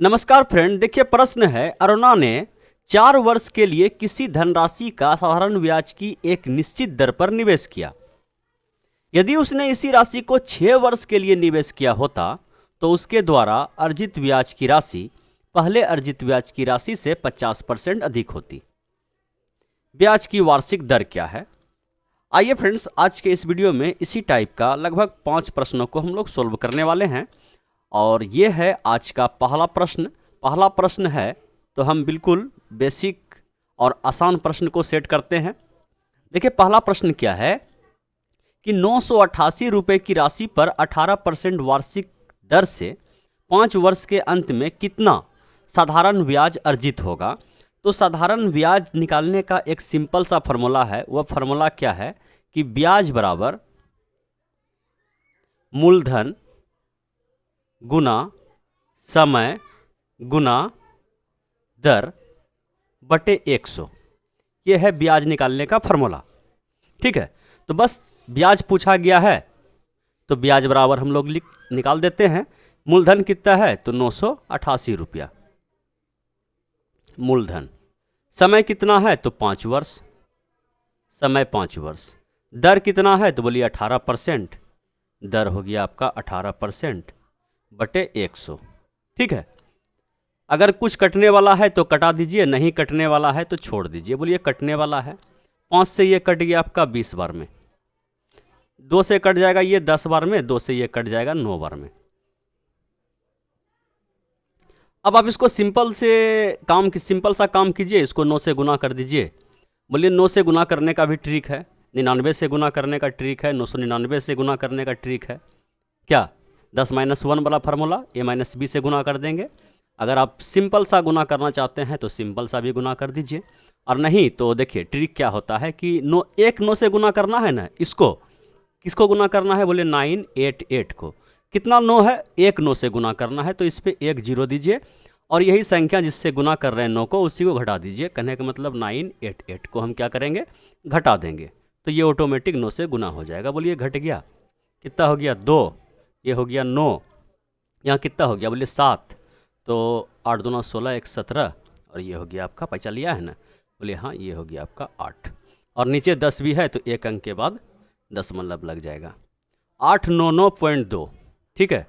नमस्कार फ्रेंड, देखिए प्रश्न है, अरुणा ने 4 वर्ष के लिए किसी धनराशि का साधारण ब्याज की एक निश्चित दर पर निवेश किया। यदि उसने इसी राशि को 6 वर्ष के लिए निवेश किया होता तो उसके द्वारा अर्जित ब्याज की राशि पहले अर्जित ब्याज की राशि से 50% अधिक होती। ब्याज की वार्षिक दर क्या है? आइए फ्रेंड्स, आज के इस वीडियो में इसी टाइप का लगभग 5 प्रश्नों को हम लोग सोल्व करने वाले हैं। और ये है आज का पहला प्रश्न। पहला प्रश्न है तो हम बिल्कुल बेसिक और आसान प्रश्न को सेट करते हैं। देखिए पहला प्रश्न क्या है कि 988 रुपये की राशि पर 18% वार्षिक दर से 5 वर्ष के अंत में कितना साधारण ब्याज अर्जित होगा। तो साधारण ब्याज निकालने का एक सिंपल सा फॉर्मूला है। वह फॉर्मूला क्या है कि ब्याज बराबर मूलधन गुना समय गुना दर बटे 100। ये है ब्याज निकालने का फॉर्मूला। ठीक है, तो बस ब्याज पूछा गया है तो ब्याज बराबर हम लोग निकाल देते हैं। मूलधन कितना है तो 988 रुपया मूलधन। समय कितना है तो 5 वर्ष, समय 5 वर्ष। दर कितना है तो बोलिए 18%। दर हो गया आपका 18% बटे 100। ठीक है, अगर कुछ कटने वाला है तो कटा दीजिए, नहीं कटने वाला है तो छोड़ दीजिए। बोलिए कटने वाला है, 5 से ये कट गया आपका 20 बार में, 2 से कट जाएगा ये 10 बार में, 2 से ये कट जाएगा 9 बार में। अब आप इसको सिंपल सा काम कीजिए, इसको 9 से गुना कर दीजिए। बोलिए 9 से गुना करने का भी ट्रिक है, 99 से गुना करने का ट्रिक है, 999 से गुना करने का ट्रिक है। क्या 10 - 1 वाला फार्मूला a - b से गुना कर देंगे। अगर आप सिंपल सा गुना करना चाहते हैं तो सिंपल सा भी गुना कर दीजिए, और नहीं तो देखिए ट्रिक क्या होता है कि 9 से गुना करना है ना, इसको किसको गुना करना है बोले 988 को। कितना 9 है, 9 से गुना करना है तो इस पर 1 0 दीजिए, और यही संख्या जिससे गुना कर रहे हैं 9 को उसी को घटा दीजिए। कहने का मतलब 988 को हम क्या करेंगे, घटा देंगे, तो ये ऑटोमेटिक 9 से गुना हो जाएगा। बोलिए घट गया, कितना हो गया 2, ये हो गया 9, यहाँ कितना हो गया बोलिए 7, तो 8 दूना 16, 1 17, और ये हो गया आपका 5 लिया है ना, बोलिए हाँ ये हो गया आपका 8, और नीचे 10 भी है तो 1 अंक के बाद 10 मतलब लग जाएगा 899.2। ठीक है,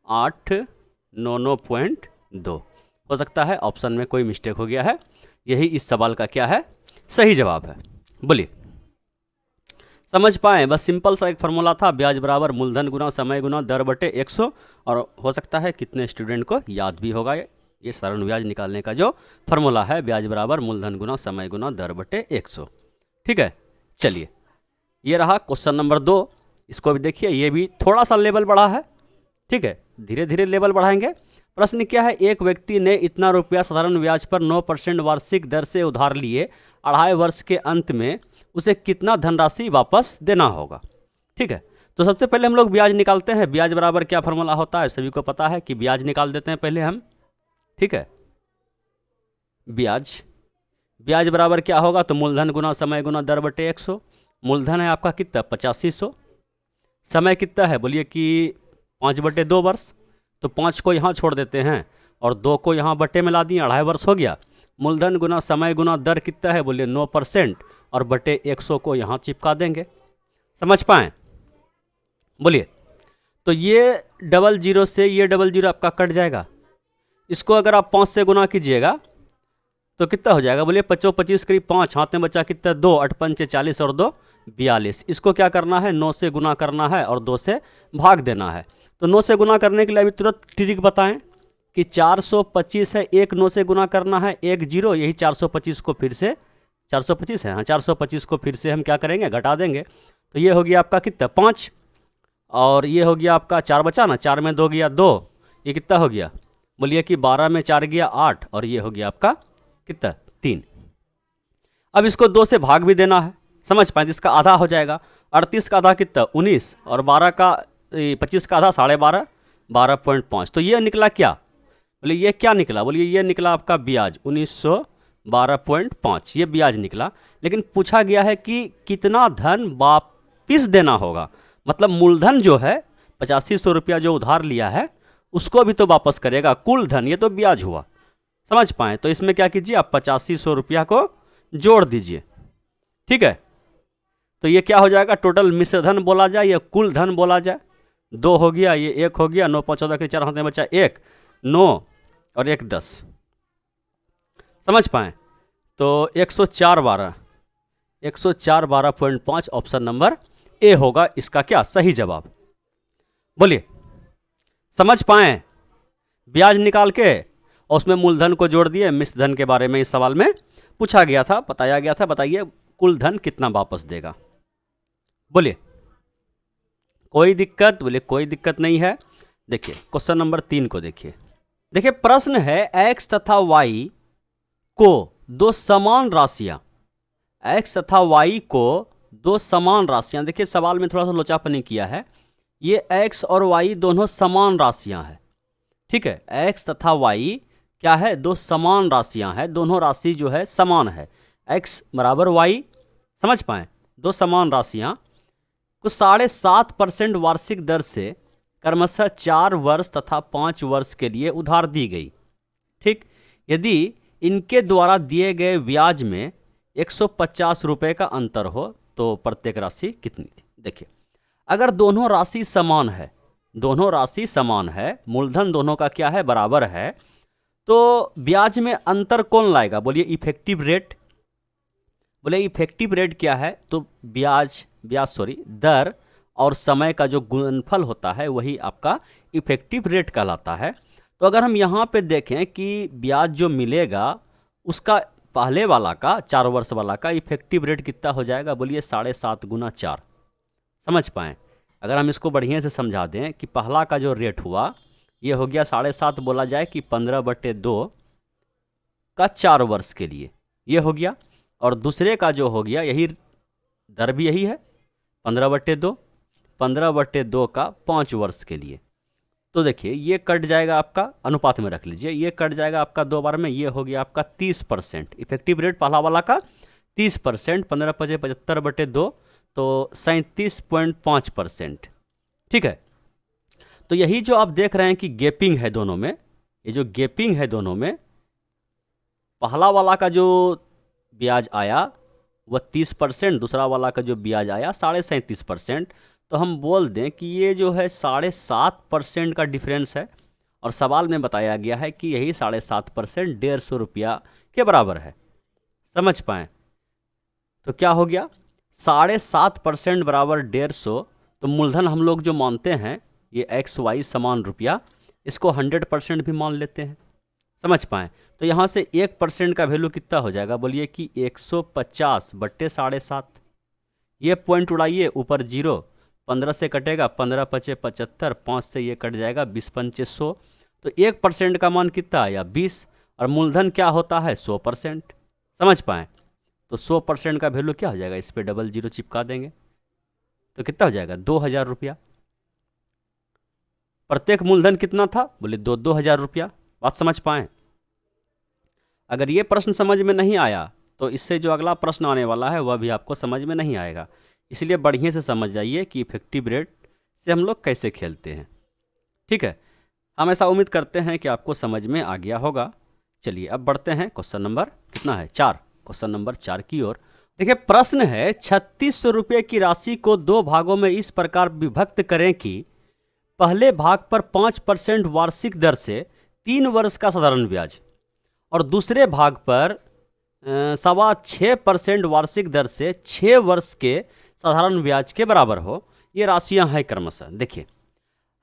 899.2 हो सकता है ऑप्शन में कोई मिस्टेक हो गया है। यही इस सवाल का क्या है, सही जवाब है। बोलिए समझ पाएँ, बस सिंपल सा एक फार्मूला था, ब्याज बराबर मूलधन गुना समय गुना दर बटे 100। और हो सकता है कितने स्टूडेंट को याद भी होगा ये साधारण ब्याज निकालने का जो फार्मूला है, ब्याज बराबर मूलधन गुना समय गुना दर बटे 100। ठीक है, चलिए ये रहा क्वेश्चन नंबर 2। इसको भी देखिए, ये भी थोड़ा सा लेवल बढ़ा है। ठीक है, धीरे धीरे लेवल बढ़ाएंगे। प्रश्न क्या है, एक व्यक्ति ने इतना रुपया साधारण ब्याज पर 9% वार्षिक दर से उधार लिए, 2.5 वर्ष के अंत में उसे कितना धनराशि वापस देना होगा। ठीक है, तो सबसे पहले हम लोग ब्याज निकालते हैं। ब्याज बराबर क्या फार्मूला होता है सभी को पता है कि ब्याज निकाल देते हैं पहले हम। ठीक है, ब्याज बराबर क्या होगा तो मूलधन गुना समय गुना दर बटे 100। मूलधन है आपका कितना 8500, समय कितना है बोलिए कि 5 बटे 2 वर्ष, तो 5 को यहाँ छोड़ देते हैं और 2 को यहाँ बटे में ला दिए, 2.5 वर्ष हो गया। मूलधन गुना समय गुना दर कितना है बोलिए 9%, और बटे 100 को यहाँ चिपका देंगे। समझ पाएँ? बोलिए, तो ये 00 से ये 00 आपका कट जाएगा। इसको अगर आप 5 से गुना कीजिएगा तो कितना हो जाएगा बोलिए 5 25 करीब 5, हाथ में बचा कितना 2, 8 5 40 और 2 42। इसको क्या करना है 9 से गुना करना है और 2 से भाग देना है। तो 9 से गुना करने के लिए अभी तुरंत ट्रिक बताएं कि 425 है, 1 9 से गुना करना है, 1 0, यही 425 को फिर से 425 है, हाँ 425 को फिर से हम क्या करेंगे घटा देंगे। तो ये हो गया आपका कितना 5, और ये हो गया आपका 4 बचा ना, 4 में 2 गया 2, ये कितना हो गया बोलिए कि 12 में 4 गया 8, और ये हो गया आपका कितना 3। अब इसको 2 से भाग भी देना है, समझ पाए, इसका आधा हो जाएगा। 38 का आधा कितना 19, और 25 का आधा 12.5, 12.5। तो ये निकला क्या बोलिए, ये क्या निकला बोलिए, ये निकला आपका ब्याज 1912.5, ये ब्याज निकला। लेकिन पूछा गया है कि कितना धन वापिस देना होगा, मतलब मूलधन जो है 8500 रुपया जो उधार लिया है उसको भी तो वापस करेगा। कुल धन ये तो ब्याज हुआ, समझ पाए। तो इसमें क्या कीजिए आप 8500 रुपया को जोड़ दीजिए, ठीक है। तो ये क्या हो जाएगा, टोटल मिश्र धन बोला जाए या कुल धन बोला जाए। 2 हो गया, ये 1 हो गया, 9 5 14 के 4 हाथ में बचा 1, 9 और 1 10, समझ पाए। तो 104 12.5 ऑप्शन नंबर ए होगा इसका क्या सही जवाब। बोलिए, समझ पाए। ब्याज निकाल के और उसमें मूलधन को जोड़ दिए। मिश्र धन के बारे में इस सवाल में पूछा गया था, बताया गया था। बताइए कुल धन कितना वापस देगा। बोलिए, कोई दिक्कत? बोलिए कोई दिक्कत नहीं है। देखिए क्वेश्चन नंबर 3 को देखिए। देखिए प्रश्न है x तथा y को दो समान राशियां, x तथा y को दो समान राशियां। देखिए सवाल में थोड़ा सा लोचापनी किया है। ये x और y दोनों समान राशियां हैं, ठीक है। x तथा y क्या है, दो समान राशियां हैं। दोनों राशि जो है समान है, x बराबर y, समझ पाए। दो समान राशियां को 7.5% वार्षिक दर से क्रमशः 4 वर्ष तथा 5 वर्ष के लिए उधार दी गई, ठीक। यदि इनके द्वारा दिए गए ब्याज में 150 रुपये का अंतर हो तो प्रत्येक राशि कितनी थी। देखिए अगर दोनों राशि समान है, दोनों राशि समान है, मूलधन दोनों का क्या है, बराबर है, तो ब्याज में अंतर कौन लाएगा। बोलिए इफेक्टिव रेट। बोले इफेक्टिव रेट क्या है, तो दर और समय का जो गुणनफल होता है वही आपका इफेक्टिव रेट कहलाता है। तो अगर हम यहाँ पे देखें कि ब्याज जो मिलेगा उसका पहले वाला का 4 वर्ष वाला का इफेक्टिव रेट कितना हो जाएगा। बोलिए 7.5 गुना 4, समझ पाएँ। अगर हम इसको बढ़िया से समझा दें कि पहला का जो रेट हुआ ये हो गया 7.5, बोला जाए कि 15/2 का 4 वर्ष के लिए ये हो गया, और दूसरे का जो हो गया यही दर भी यही है 15/2 का 5 वर्ष के लिए। तो देखिए ये कट जाएगा आपका, अनुपात में रख लीजिए, ये कट जाएगा आपका 2 बार में। ये हो गया आपका 30%, इफेक्टिव रेट पहला वाला का 30%, 15 × 75/2 तो 37.5%, ठीक है। तो यही जो आप देख रहे हैं कि गैपिंग है दोनों में, ये जो गैपिंग है दोनों में, पहला वाला का जो ब्याज आया वह 30%, दूसरा वाला का जो ब्याज आया 37.5%। तो हम बोल दें कि ये जो है 7.5% का डिफरेंस है, और सवाल में बताया गया है कि यही 7.5% 150 रुपया के बराबर है, समझ पाएँ। तो क्या हो गया 7.5% बराबर 150। तो मूलधन हम लोग जो मानते हैं ये XY समान रुपया, इसको 100% भी मान लेते हैं, समझ पाएँ। तो यहाँ से 1% का वैल्यू कितना हो जाएगा। बोलिए कि 150/7.5। ये पॉइंट उड़ाइए, ऊपर 0, 15 से कटेगा, 15 × 5 = 75, 5 से ये कट जाएगा, 20 × 5 = 100। तो 1% का मान कितना आया 20, और मूलधन क्या होता है 100%, समझ पाएँ। तो 100% का वैल्यू क्या हो जाएगा, इस पर डबल 0 चिपका देंगे तो कितना हो जाएगा 2000 रुपया। प्रत्येक मूलधन कितना था, बोले 2000 रुपया। बात समझ पाएँ। अगर ये प्रश्न समझ में नहीं आया तो इससे जो अगला प्रश्न आने वाला है वह भी आपको समझ में नहीं आएगा। इसलिए बढ़िया से समझ जाइए कि इफेक्टिव रेट से हम लोग कैसे खेलते हैं, ठीक है। हम ऐसा उम्मीद करते हैं कि आपको समझ में आ गया होगा। चलिए अब बढ़ते हैं क्वेश्चन नंबर कितना है 4, क्वेश्चन नंबर 4 की ओर। देखिए प्रश्न है 3600 रुपये की राशि को 2 भागों में इस प्रकार विभक्त करें कि पहले भाग पर 5% वार्षिक दर से 3 वर्ष का साधारण ब्याज और दूसरे भाग पर 6.25% वार्षिक दर से 6 वर्ष के साधारण ब्याज के बराबर हो। ये राशियां हैं क्रमशः। देखिए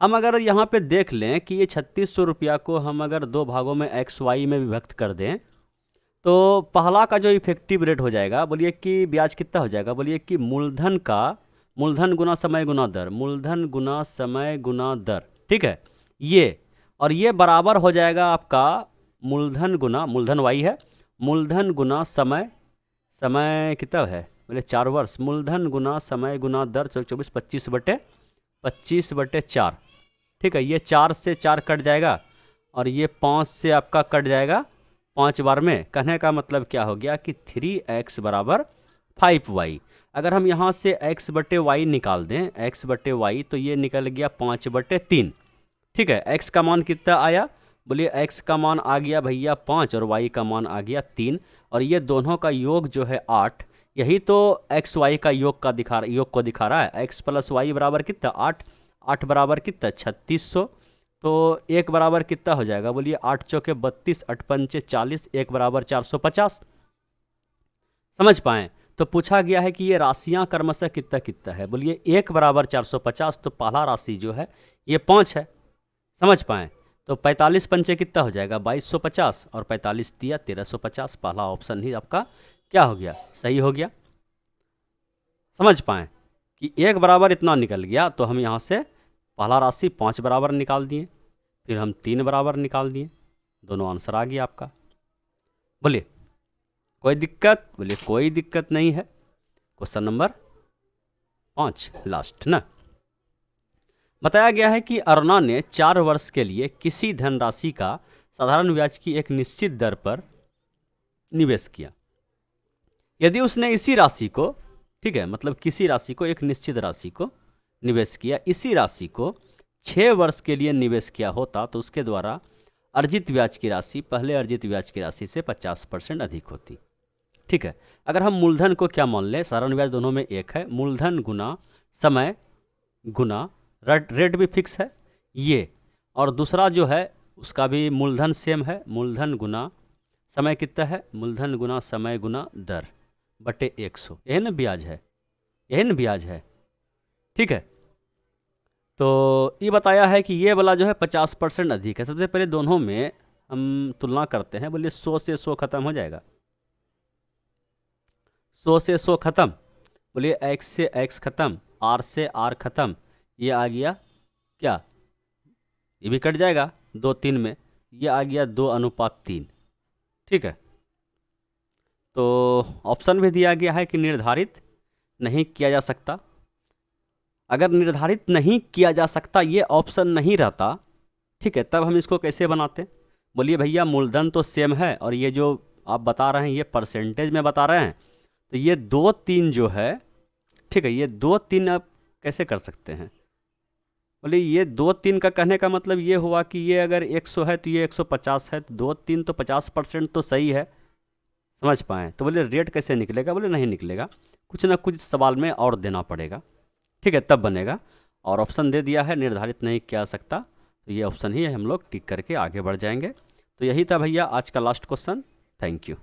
हम अगर यहाँ पे देख लें कि ये 3600 रुपया को हम अगर 2 भागों में XY में विभक्त कर दें तो पहला का जो इफेक्टिव रेट हो जाएगा, बोलिए कि ब्याज कितना हो जाएगा। बोलिए कि मूलधन गुना समय गुना दर, मूलधन गुना समय गुना दर, ठीक है। ये और ये बराबर हो जाएगा आपका मूलधन Y है, मूलधन गुना समय कितना है, बोले 4 वर्ष, मूलधन गुना समय गुना दर 24 25/4, ठीक है। ये 4 से 4 कट जाएगा और ये 5 से आपका कट जाएगा 5 बार में। कहने का मतलब क्या हो गया कि 3x = 5y। अगर हम यहाँ से x/y निकाल दें, x/y, तो ये निकल गया 5/3, ठीक है। x का मान कितना आया, बोलिए x का मान आ गया भैया 5 और y का मान आ गया 3, और ये दोनों का योग जो है 8। यही तो x y का योग को दिखा रहा है। x प्लस वाई बराबर कितना 8, 8 बराबर कितना 3600। तो एक बराबर कितना हो जाएगा, बोलिए 8 चौके 32, 8 पंचे 40, एक बराबर 450। समझ पाएँ। तो पूछा गया है कि ये राशियां क्रमशः कितना कितना है, बोलिए एक बराबर 450, तो पहला राशि जो है ये 5 है। समझ पाएँ। तो 45 पंचे कितना हो जाएगा 2250, और 45 दिया 1350। पहला ऑप्शन ही आपका क्या हो गया, सही हो गया। समझ पाएँ कि एक बराबर इतना निकल गया, तो हम यहाँ से पहला राशि 5 बराबर निकाल दिए, फिर हम 3 बराबर निकाल दिए, दोनों आंसर आ गया आपका। बोलिए कोई दिक्कत, बोलिए कोई दिक्कत नहीं है। क्वेश्चन नंबर 5 लास्ट ना। बताया गया है कि अरुणा ने 4 वर्ष के लिए किसी धनराशि का साधारण ब्याज की एक निश्चित दर पर निवेश किया। यदि उसने इसी राशि को, ठीक है, मतलब किसी राशि को, एक निश्चित राशि को निवेश किया, इसी राशि को 6 वर्ष के लिए निवेश किया होता, तो उसके द्वारा अर्जित ब्याज की राशि पहले अर्जित ब्याज की राशि से 50% अधिक होती। ठीक है। अगर हम मूलधन को क्या मान लें, साधारण ब्याज दोनों में एक है, मूलधन गुना समय गुना रेट भी फिक्स है ये, और दूसरा जो है उसका भी मूलधन सेम है, मूलधन गुना समय कितना है, मूलधन गुना समय गुना दर बटे 100। यही ना ब्याज है, यही ना ब्याज है। ठीक है। तो ये बताया है कि ये वाला जो है 50% अधिक है। सबसे पहले दोनों में हम तुलना करते हैं। बोलिए 100 से 100 खत्म हो जाएगा, 100 से 100 खत्म, बोलिए x से x खत्म, r से r खत्म, ये आ गया क्या, ये भी कट जाएगा 2 3 में, ये आ गया 2:3। ठीक है। तो ऑप्शन भी दिया गया है कि निर्धारित नहीं किया जा सकता। अगर निर्धारित नहीं किया जा सकता ये ऑप्शन नहीं रहता, ठीक है, तब हम इसको कैसे बनाते। बोलिए भैया मूलधन तो सेम है, और ये जो आप बता रहे हैं ये परसेंटेज में बता रहे हैं, तो ये 2 3 जो है, ठीक है, ये 2 3 आप कैसे कर सकते हैं। बोलिए ये 2 3 का कहने का मतलब ये हुआ कि ये अगर 100 है तो ये 150 है, तो 2 3 तो 50% तो सही है। समझ पाएँ। तो बोले रेट कैसे निकलेगा, बोले नहीं निकलेगा, कुछ ना कुछ सवाल में और देना पड़ेगा, ठीक है, तब बनेगा। और ऑप्शन दे दिया है निर्धारित नहीं किया जा सकता, तो ये ऑप्शन ही हम लोग टिक करके आगे बढ़ जाएंगे। तो यही था भैया आज का लास्ट क्वेश्चन। Thank you.